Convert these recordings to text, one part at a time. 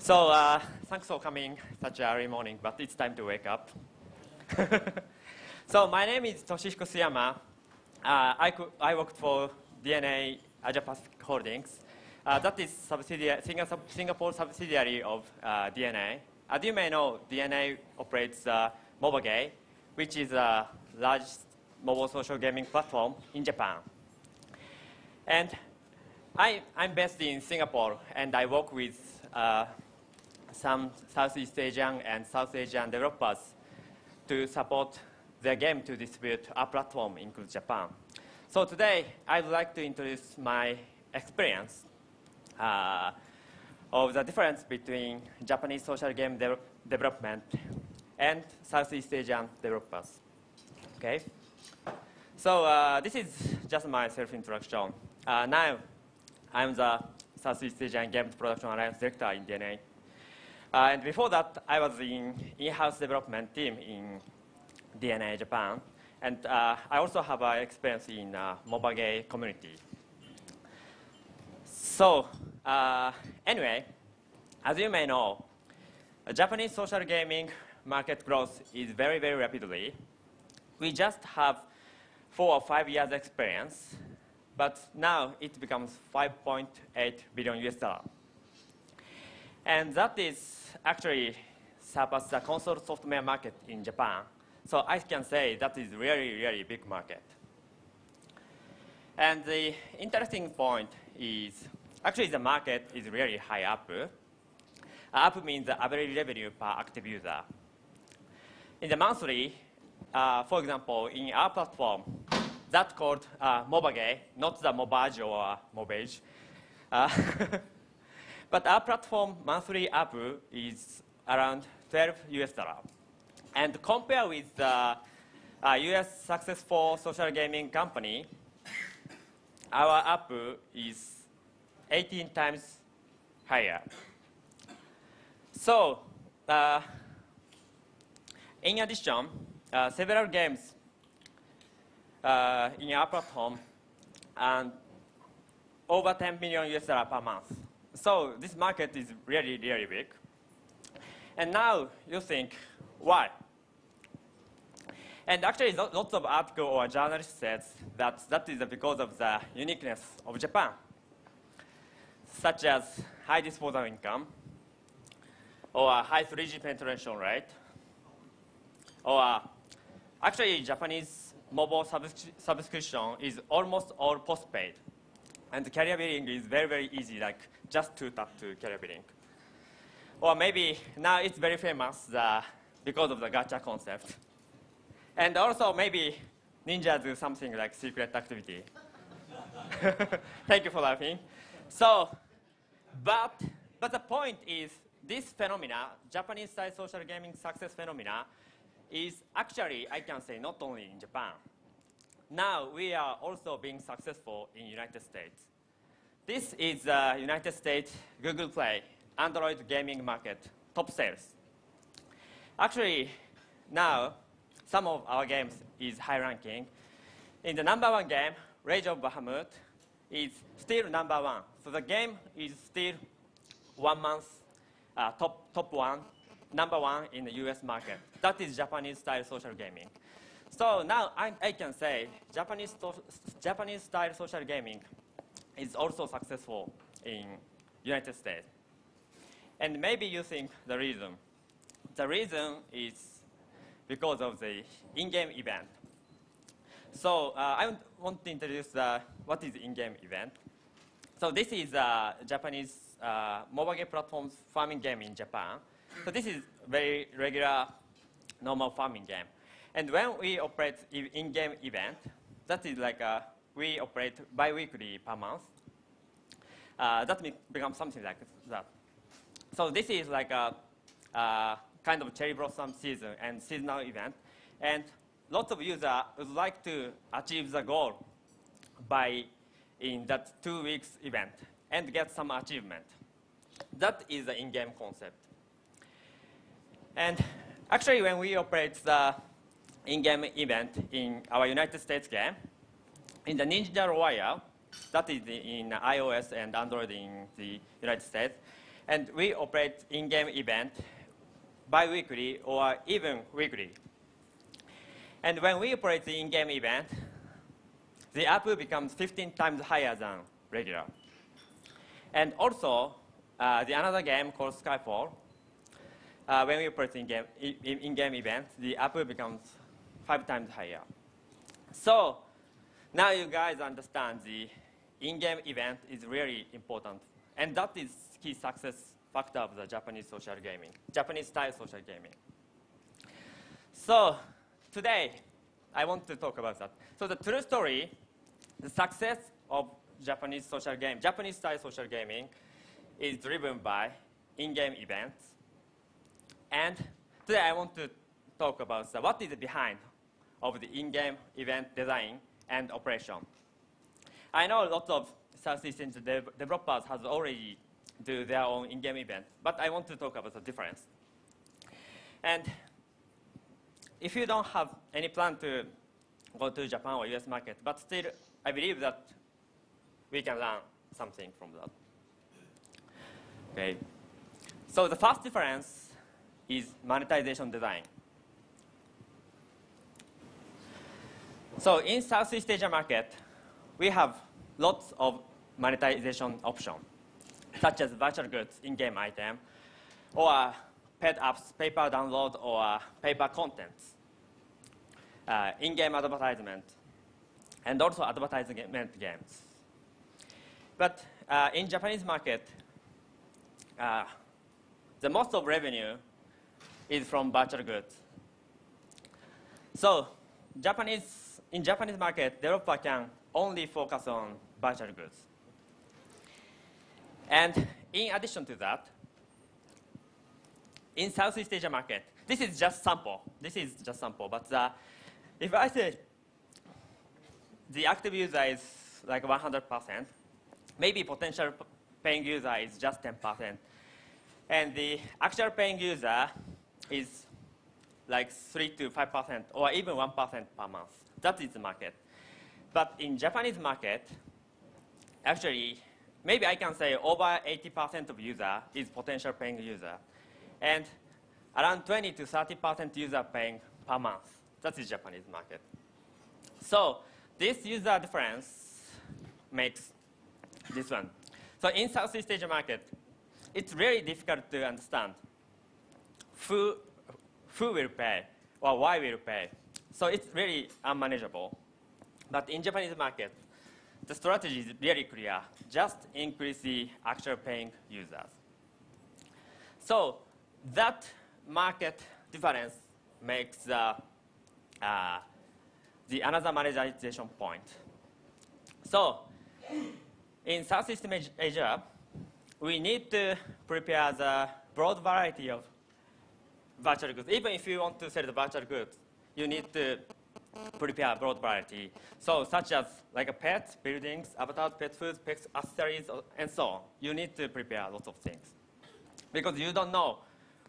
Thanks for coming such early morning, but it's time to wake up. So my name is Toshihiko Suyama. I worked for DNA Asia Pacific Holdings. That is Singapore subsidiary of DNA. As you may know, DNA operates mobile game, which is the largest mobile social gaming platform in Japan. And I'm based in Singapore, and I work with some Southeast Asian and South Asian developers to support their game to distribute our platform, including Japan. So today, I'd like to introduce my experience of the difference between Japanese social game development and Southeast Asian developers. Okay? So this is just my self-introduction. Now, I'm the Southeast Asian Games Production Alliance Director in DNA. And before that, I was in-house development team in DNA Japan. And I also have experience in mobile game community. So anyway, as you may know, Japanese social gaming market growth is very, very rapidly. We just have 4 or 5 years experience, but now it becomes $5.8 billion. And that is actually surpassed the console software market in Japan. So I can say that is really, really big market. And the interesting point is, actually the market is really high ARPU. ARPU means the average revenue per active user. In the monthly, for example, in our platform, that's called mobile game, not the mobile or mobile. But our platform monthly ARPU is around $12. And compare with the US successful social gaming company, our ARPU is 18 times higher. So in addition, several games in our platform and over $10 million per month. So this market is really, really big. And now you think, why? And actually, lots of articles or journalists said that is because of the uniqueness of Japan, such as high disposable income, or high 3G penetration rate, or actually Japanese mobile subscription is almost all postpaid. And the carrier billing is very, very easy, like just 2 tap to carrier billing. Or maybe now it's very famous because of the gacha concept. And also maybe ninjas do something like secret activity. Thank you for laughing. So, but the point is this phenomena, Japanese-style social gaming success phenomena, is actually, I can say, not only in Japan. Now we are also being successful in United States. This is the United States Google Play Android gaming market top sales. Actually, now some of our games is high ranking. In the #1 game, Rage of Bahamut is still #1. So the game is still 1 month top one, #1 in the US market. That is Japanese-style social gaming. So now I can say Japanese-style social gaming is also successful in United States. And maybe you think the reason. The reason is because of the in-game event. So I want to introduce what is in-game event. So this is Japanese mobile game platform's farming game in Japan. So this is very regular, normal farming game. And when we operate in-game event, that is like we operate bi-weekly per month. That becomes something like that. So this is like a kind of cherry blossom season and seasonal event. And lots of users would like to achieve the goal in that 2 weeks event and get some achievement. That is the in-game concept. And actually, when we operate the in-game event in our United States game, in the Ninja Warrior, that is in iOS and Android in the United States, And we operate in-game event bi-weekly or even weekly. And when we operate the in-game event, the ARPU becomes 15 times higher than regular. And also, the another game called Skyfall, when we operate in-game event, the ARPU becomes 5 times higher. So now you guys understand the in-game event is really important. And that is key success factor of the Japanese social gaming, Japanese style social gaming. So today, I want to talk about that. So the true story, the success of Japanese social game, Japanese style social gaming is driven by in-game events. And today I want to talk about what is behind of the in-game event design and operation. I know lots of Southeast Asian developers have already do their own in-game event, but I want to talk about the difference. And if you don't have any plan to go to Japan or US market, but still I believe that we can learn something from that. Okay. So the first difference is monetization design. So in Southeast Asia market, we have lots of monetization options, such as virtual goods, in-game item, or paid apps, paper download, or paper contents, in-game advertisement, and also advertisement games. But in Japanese market, the most of revenue is from virtual goods. So in Japanese market, developer can only focus on virtual goods. And in addition to that, in Southeast Asia market, this is just sample. This is just sample. But if I say the active user is like 100%, maybe potential paying user is just 10%. And the actual paying user is like 3 to 5% or even 1% per month. That is the market. But in Japanese market, actually, maybe I can say over 80% of user is potential paying user. And around 20 to 30% user paying per month. That is Japanese market. So this user difference makes this one. So in Southeast Asia market, it's really difficult to understand who will pay or why will pay. So it's really unmanageable. But in Japanese market, the strategy is really clear. Just increase the actual paying users. So that market difference makes the another monetization point. So in Southeast Asia, we need to prepare the broad variety of virtual goods. Even if you want to sell the virtual goods, you need to prepare a broad variety. So such as like pets, buildings, avatars, pet foods, pet accessories, and so on. You need to prepare lots of things. Because you don't know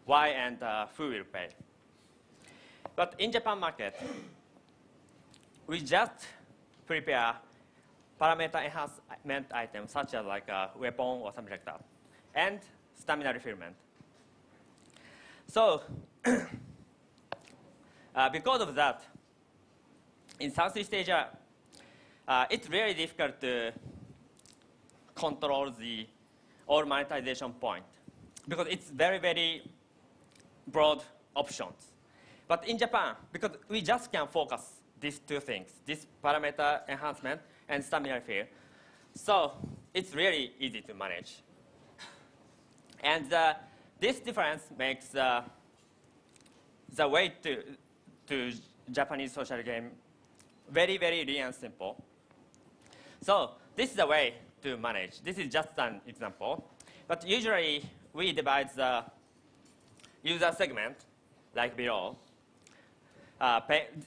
why and who will pay. But in Japan market, we just prepare parameter enhancement items such as like a weapon or something like that, and stamina refillment. So because of that, in Southeast Asia, it's very difficult to control the all monetization point because it's very, very broad options. But in Japan, because we just can focus these two things, this parameter enhancement and stamina refill, so it's really easy to manage. And this difference makes the way to Japanese social game very, very lean and simple. So this is the way to manage. This is just an example. But usually, we divide the user segment like below.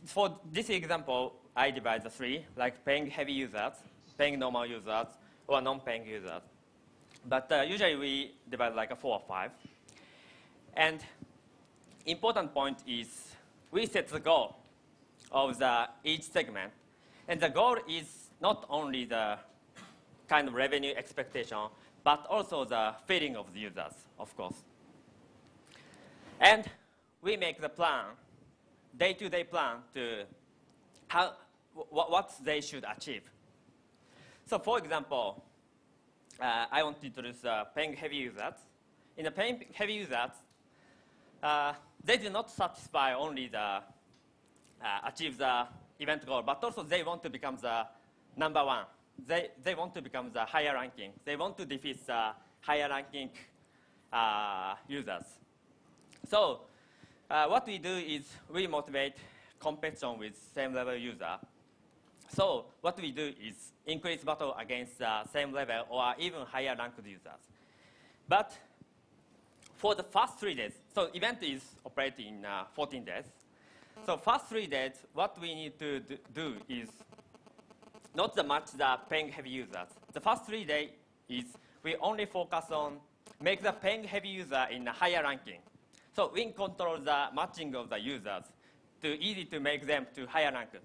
For this example, I divide the three, like paying heavy users, paying normal users, or non-paying users. But usually, we divide like a 4 or 5. And important point is we set the goal of each segment. And the goal is not only the kind of revenue expectation, but also the feeling of the users, of course. And we make the plan, day-to-day plan to what they should achieve. So for example, I want to introduce paying heavy users. In the paying heavy users, they do not satisfy only the achieve the event goal, but also they want to become the number one. They want to become the higher ranking. They want to defeat the higher ranking users. So what we do is we motivate competition with same level user. So what we do is increase battle against the same level or even higher ranked users. But for the first 3 days, so event is operating in 14 days. So first 3 days, what we need to do is not so much the paying heavy users. The first 3 days is we only focus on make the paying heavy user in a higher ranking. So we control the matching of the users to easy to make them to higher ranked.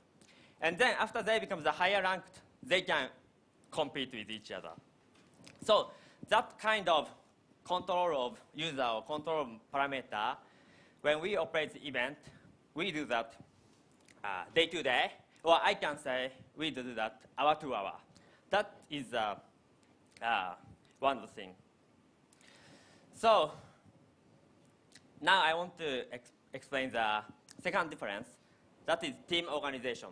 And then after they become the higher ranked, they can compete with each other. So that kind of control of user or control parameter, when we operate the event, we do that day to day, or I can say we do that hour to hour. That is one of the things. So now I want to explain the second difference. That is team organization.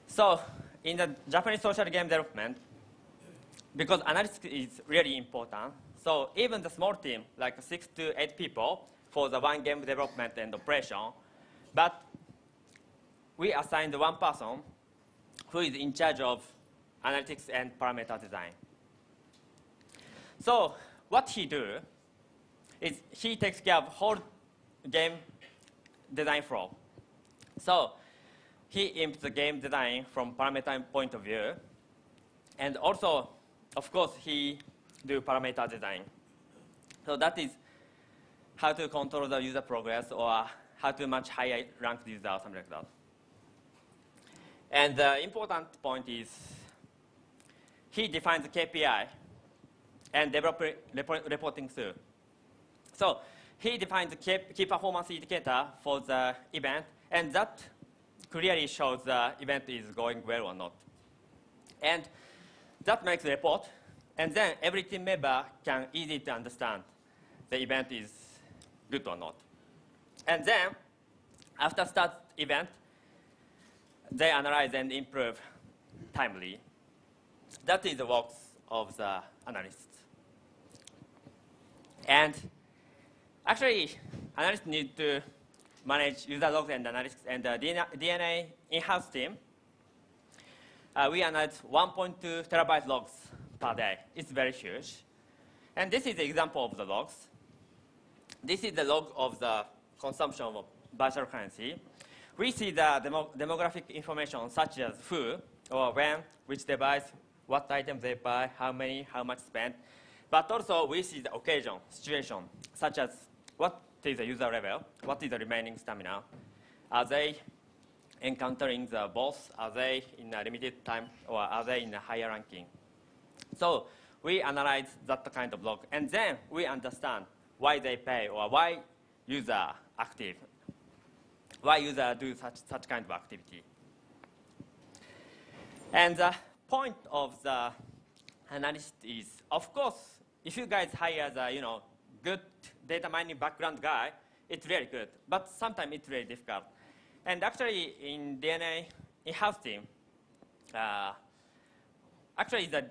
So in the Japanese social game development, because analytics is really important, so even the small team, like 6 to 8 people for the one game development and operation, but we assigned one person who is in charge of analytics and parameter design. So what he do is he takes care of whole game design flow. So he implements the game design from parameter point of view, and also, of course, he do parameter design. So that is how to control the user progress or how to match higher ranked user or something like that. And the important point is he defines the KPI and develop reporting through. So he defines the key performance indicator for the event, and that clearly shows the event is going well or not. And that makes a report, and then every team member can easily to understand the event is good or not. And then, after start event, they analyze and improve timely. That is the work of the analysts. And actually, analysts need to manage user logs and analytics, and the DNA in-house team. We analyze 1.2 terabyte logs per day. It's very huge. And this is the example of the logs. This is the log of the consumption of virtual currency. We see the demographic information such as who, or when, which device, what item they buy, how many, how much spent. But also we see the occasion, situation, such as what is the user level, what is the remaining stamina. Are they encountering the boss? Are they in a limited time, or are they in a higher ranking? So we analyze that kind of log, and then we understand why they pay or why user active, why user do such kind of activity. And the point of the analyst is, of course, if you guys hire the good data mining background guy, it's really good, but sometimes it's really difficult. And actually, in DNA in-house team, actually the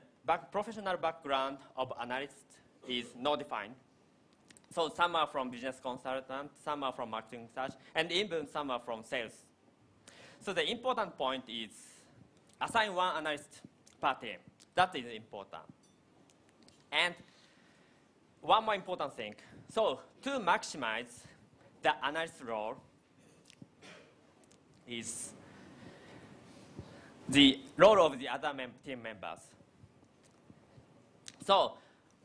professional background of analysts is not defined. So some are from business consultant, some are from marketing research, and even some are from sales. So the important point is assign one analyst per team. That is important. And one more important thing. So to maximize the analyst role is the role of the other team members. So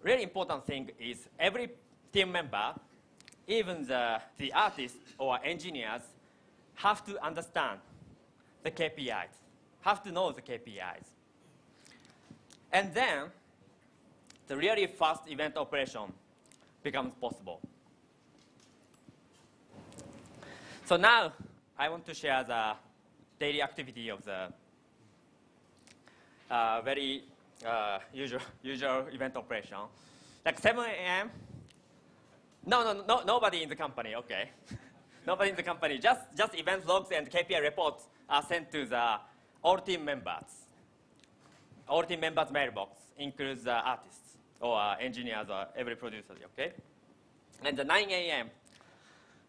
really important thing is every team member, even the artists or engineers, have to understand the KPIs, have to know the KPIs. And then the really fast event operation becomes possible. So now I want to share the daily activity of the very usual event operation. Like 7 a.m. No, nobody in the company, okay. Nobody in the company, just event logs and KPI reports are sent to the all team members. All team members' mailbox includes the artists or engineers or every producer, okay? And the 9 a.m.,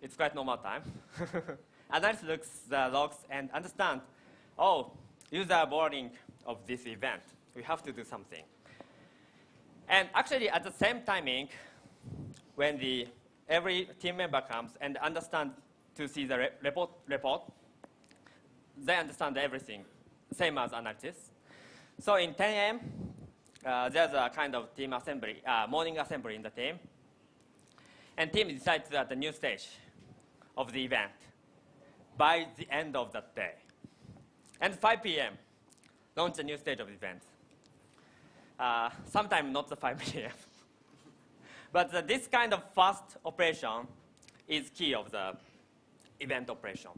it's quite normal time. Analyst looks the logs and understand, oh, user boarding of this event. We have to do something. And actually, at the same timing, when every team member comes and understand to see the report, they understand everything, same as analysis. So in 10 a.m., there's a kind of team assembly, morning assembly in the team. And team decides at the new stage of the event by the end of that day. And 5 p.m., launch the new stage of the event. Sometimes not the 5 p.m. But this kind of fast operation is key of the event operation.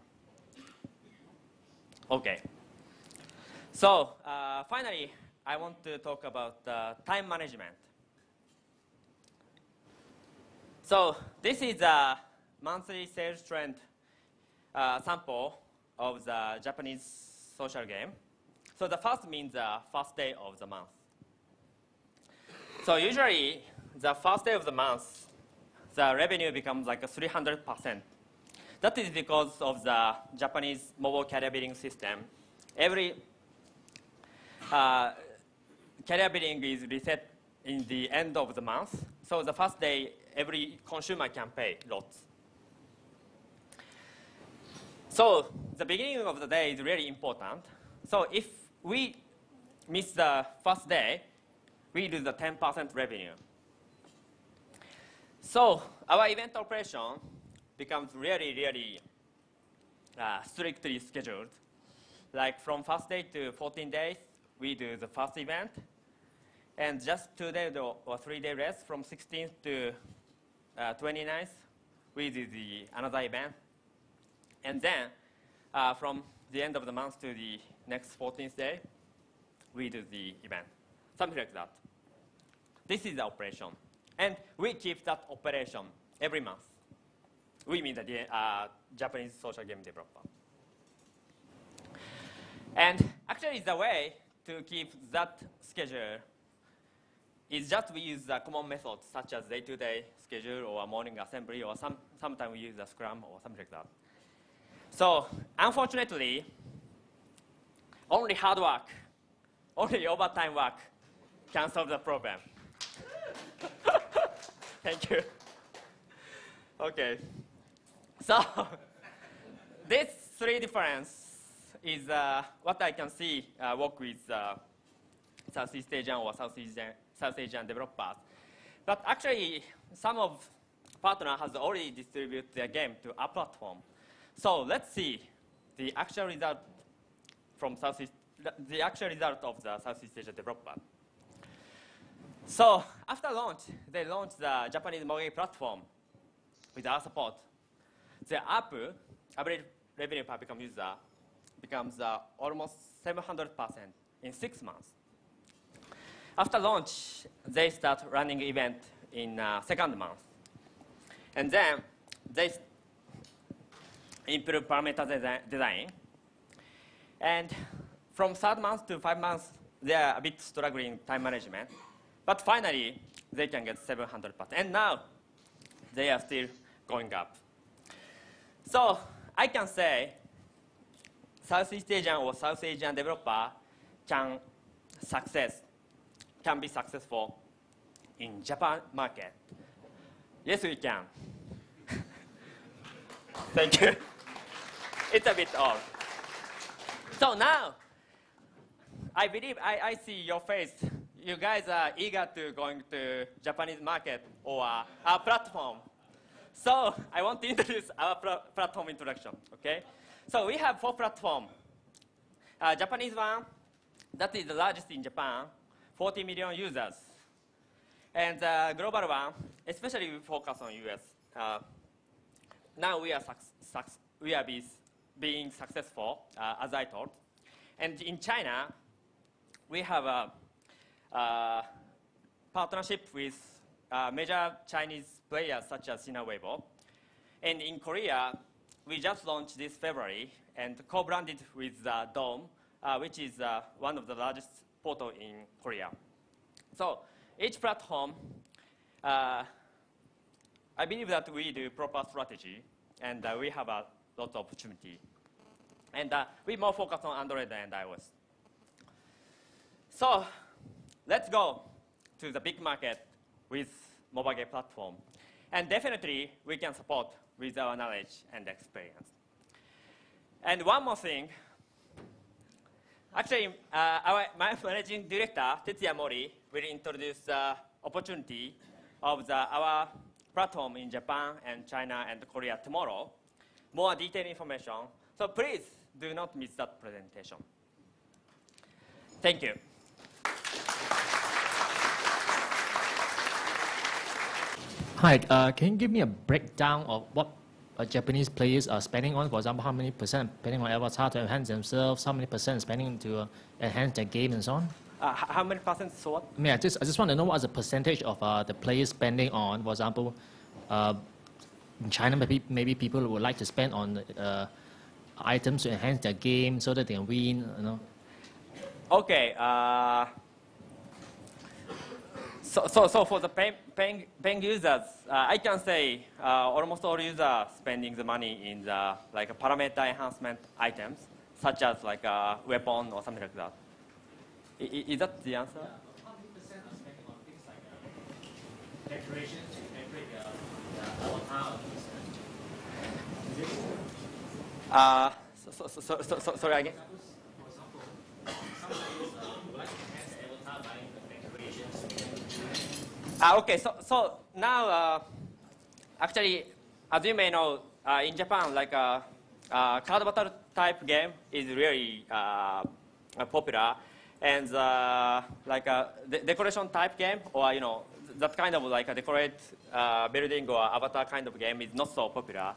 Okay. So finally, I want to talk about time management. So this is a monthly sales trend sample of the Japanese social game. So the first means the first day of the month. So usually, the first day of the month, the revenue becomes like a 300%. That is because of the Japanese mobile carrier billing system. Every carrier billing is reset in the end of the month. So the first day, every consumer can pay lots. So the beginning of the day is really important. So if we miss the first day, we lose the 10% revenue. So our event operation becomes really, really strictly scheduled. Like from first day to 14 days, we do the first event. And just 2 days or 3 day rest from 16th to 29th, we do another event. And then from the end of the month to the next 14th day, we do the event. Something like that. This is the operation. And we keep that operation every month. We mean the Japanese social game developer. And actually, the way to keep that schedule is just we use the common methods such as day-to-day schedule or morning assembly, or sometimes we use a Scrum or something like that. So unfortunately, only hard work, only overtime work can solve the problem. Thank you. Okay. So this three difference is what I can see work with Southeast Asian or South Asian developers. But actually, some of partners has already distributed their game to our platform. So let's see the actual result from the actual result of the Southeast Asia developer. So after launch, they launched the Japanese mortgage platform with our support. The ARPU, average revenue per become user, becomes almost 700% in 6 months. After launch, they start running event in second month. And then they improve parameter design. And from 3rd month to 5 months, they are a bit struggling time management. But finally, they can get 700%. And now, they are still going up. So I can say Southeast Asian or South Asian developer can be successful in Japan market. Yes, we can. Thank you. It's a bit old. So now, I believe I see your face. You guys are eager to going to Japanese market or our platform. So I want to introduce our platform introduction, okay? So we have 4 platforms. Japanese one, that is the largest in Japan 40 million users. And global one, especially we focus on US. Now we are being successful, as I told. And in China, we have a partnership with major Chinese players such as Sina Weibo. And in Korea, we just launched this February and co-branded with Dome, which is one of the largest portal in Korea. So each platform, I believe that we do proper strategy, and we have a lot of opportunity. And we more focus on Android and iOS. So let's go to the big market with mobile game platform. And definitely, we can support with our knowledge and experience. And one more thing. Actually, my managing director, Tetsuya Mori, will introduce the opportunity of our platform in Japan and China and Korea tomorrow. More detailed information. So please do not miss that presentation. Thank you. Hi, can you give me a breakdown of what Japanese players are spending on? For example, how many percent spending on avatar to enhance themselves, how many percent spending to enhance their game and so on? How many percent so what? I just want to know what is the percentage of the players spending on, for example, in China, maybe people would like to spend on items to enhance their game so that they can win, you know? Okay. So for the paying users, I can say almost all users spending the money in the parameter enhancement items, such as like a weapon or something like that. Is that the answer? How many percent are spending on things like decorations to decorate the avatar? Sorry again. For example, some players would like to enhance the avatar by the decorations. Okay, so now, actually, as you may know, in Japan, like card battle type game is really popular, and like a decoration type game, or that kind of like a decorate building or avatar kind of game is not so popular.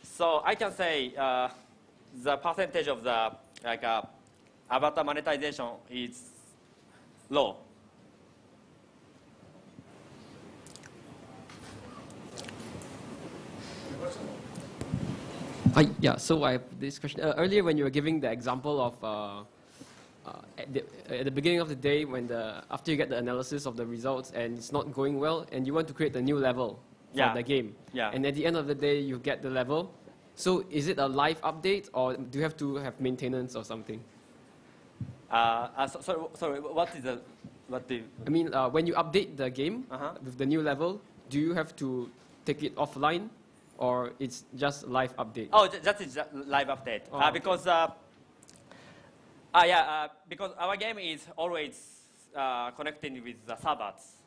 So I can say the percentage of the avatar monetization is low. Yeah, so I have this question. Earlier when you were giving the example of at the beginning of the day when after you get the analysis of the results and it's not going well and you want to create a new level for the game. Yeah. And at the end of the day you get the level. So is it a live update or do you have to have maintenance or something? Sorry, what do I mean, when you update the game with the new level, do you have to take it offline? Or it's just live update? Oh, that is live update. Oh, because because our game is always connecting with the servers,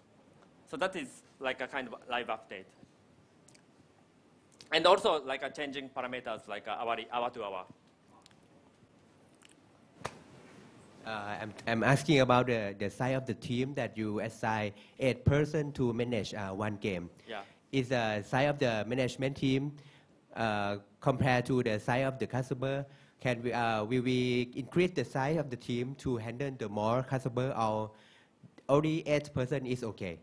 so that is like a kind of live update. And also like changing parameters like hour to hour. I'm asking about the size of the team that you assign 8 persons to manage one game. Yeah. Is the size of the management team compared to the size of the customer? Can will we increase the size of the team to handle the more customer, or only 8 persons is okay?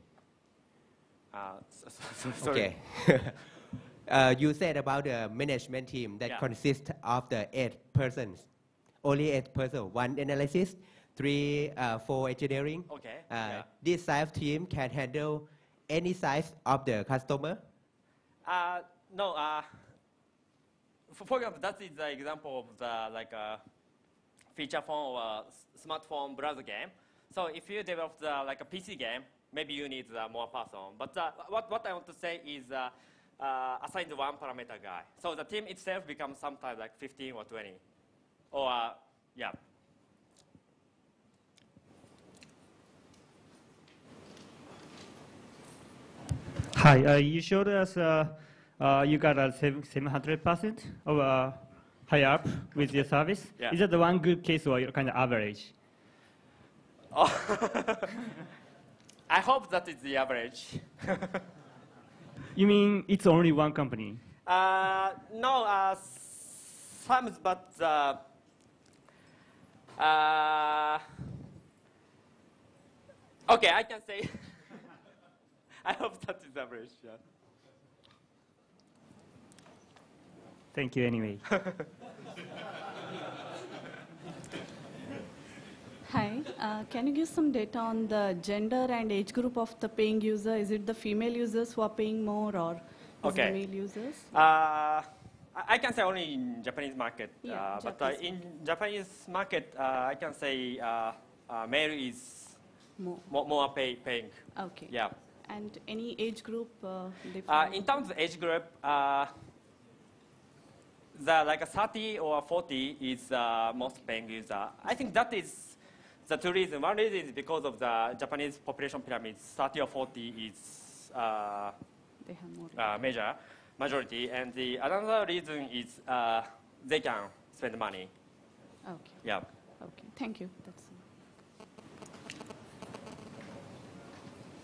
Sorry. Okay. You said about the management team that consists of the 8 persons. Only 8 persons. 1 analysis, 3, 4 engineering. Okay. This size of team can handle any size of the customer? No. For example, that is the example of the feature phone or smartphone browser game. So if you develop a PC game, maybe you need more person. But what I want to say is assign the one parameter guy. So the team itself becomes sometimes like 15 or 20. Or yeah. Hi, you showed us you got a 700% of high up with your service. Yeah. Is that the one good case or kind of average? Oh. I hope that is the average. You mean it's only one company? No, some, but okay, I can say. I hope that is average. Yeah. Thank you anyway. Hi, can you give some data on the gender and age group of the paying user? Is it the female users who are paying more, or is it the male users? I can say only in Japanese market, Yeah, but in Japanese market, I can say male is more paying. Okay. Yeah. And any age group? In terms of age group, the like a 30 or 40 is most paying user. I think that is the two reasons. One reason is because of the Japanese population pyramid. 30 or 40 is they have more. majority, and the another reason is they can spend money. Okay. Yeah. Okay. Thank you. That's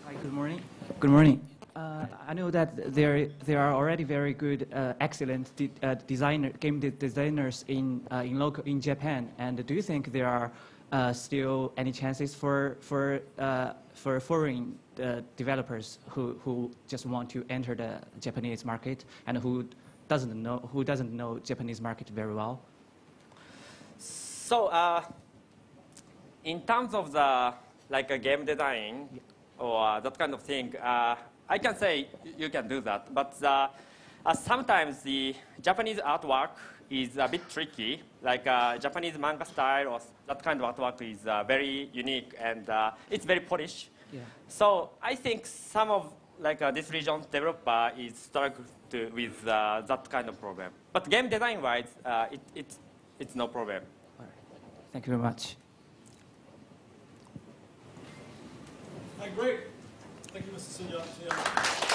Hi, good morning. Good morning. I know that there are already very good, excellent game designers in Japan. And do you think there are still any chances for foreign developers who just want to enter the Japanese market and who doesn't know Japanese market very well? So in terms of the like a game design or that kind of thing, I can say you can do that, but sometimes the Japanese artwork is a bit tricky. Like Japanese manga style or that kind of artwork is very unique and it's very polished. Yeah. So I think some of like this region's developer is struggle with that kind of problem. But game design wise, it's no problem. All right. Thank you very much. Hi, great. Thank you, Mr. Suyama.